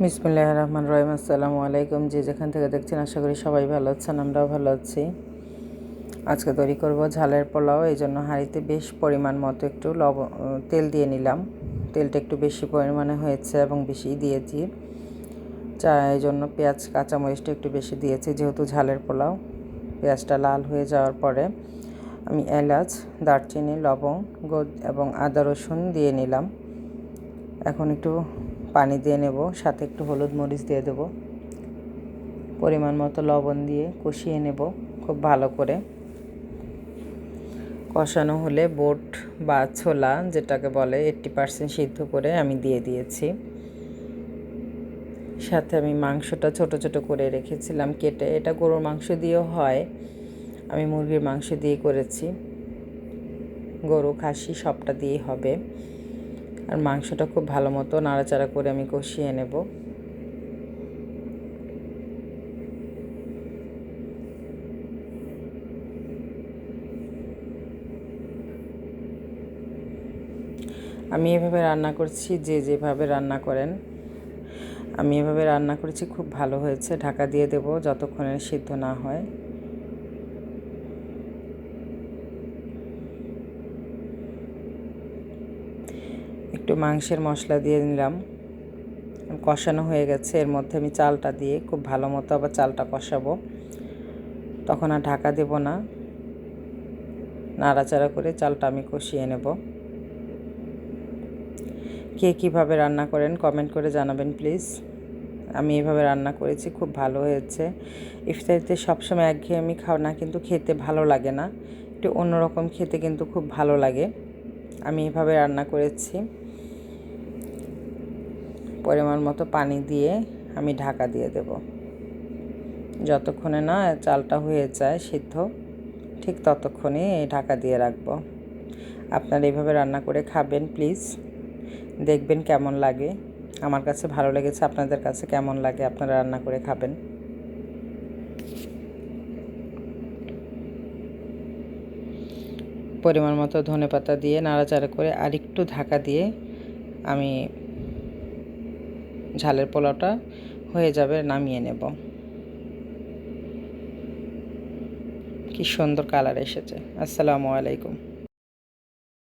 বিসমিল্লাহির রহমানির রহিম। আসসালামু আলাইকুম। যে যেখান থেকে দেখছেন আশা করি সবাই ভালো আছেন, আমরাও ভালো আছি। আজকে তৈরি করব ঝালের পোলাও। এই জন্য হাঁড়িতে বেশ পরিমাণ মতো একটু তেল দিয়ে নিলাম। তেলটা একটু বেশি পরিমাণে হয়েছে এবং বেশি দিয়েছি। এই জন্য পেঁয়াজ কাঁচামরিচটা একটু বেশি দিয়েছি, যেহেতু ঝালের পোলাও। পেঁয়াজটা লাল হয়ে যাওয়ার পরে আমি এলাচ, দারচিনি, লবঙ্গ এবং আদা রসুন দিয়ে নিলাম। এখন একটু পানি দিয়ে নেব, সাথে একটু হলুদ মরিচ দিয়ে দেব, পরিমাণ মতো লবণ দিয়ে কষিয়ে নেব খুব ভালো করে। কষানো হলে বোট বা ছোলা যেটাকে বলে 80% সিদ্ধ করে আমি দিয়ে দিয়েছি। সাথে আমি মাংসটা ছোট ছোট করে রেখেছিলাম কেটে। এটা গরুর মাংস দিয়েও হয়, আমি মুরগির মাংস দিয়ে করেছি। গরু, খাসি সবটা দিয়েই হবে। আর মাংসটা খুব ভালো মতো নাড়াচাড়া করে আমি কষিয়ে নেব। আমি এভাবে রান্না করছি, যে যেভাবে রান্না করেন। আমি এভাবে রান্না করেছি, খুব ভালো হয়েছে। ঢাকা দিয়ে দেব যতক্ষণে সিদ্ধ না হয়। একটু মাংসের মশলা দিয়ে নিলাম, কষানো হয়ে গেছে। এর মধ্যে আমি চালটা দিয়ে খুব ভালো মতো আবার চালটা কষাবো। তখন আর ঢাকা দেব না, নাড়াচাড়া করে চালটা আমি কষিয়ে নেব। কে কীভাবে রান্না করেন কমেন্ট করে জানাবেন প্লিজ। আমি এভাবে রান্না করেছি, খুব ভালো হয়েছে। ইফতারিতে সবসময় একঘেয়েমি খাও না, কিন্তু খেতে ভালো লাগে না, একটু অন্যরকম খেতে কিন্তু খুব ভালো লাগে। আমি এভাবে রান্না করেছি। পরিমাণ মতো পানি দিয়ে আমি ঢাকা দিয়ে দেব, যতক্ষণে না চালটা হয়ে যায় সিদ্ধ, ঠিক ততক্ষণে ঢাকা দিয়ে রাখবো। আপনারা এইভাবে রান্না করে খাবেন প্লিজ, দেখবেন কেমন লাগে। আমার কাছে ভালো লেগেছে, আপনাদের কাছে কেমন লাগে আপনারা রান্না করে খাবেন। পরিমাণ মতো ধনেপাতা দিয়ে নাড়াচাড়া করে আরেকটু ঢাকা দিয়ে আমি ঝালের পোলাওটা হয়ে যাবে, নামিয়ে নেব। কি সুন্দর কালার এসেছে। আসসালামু আলাইকুম।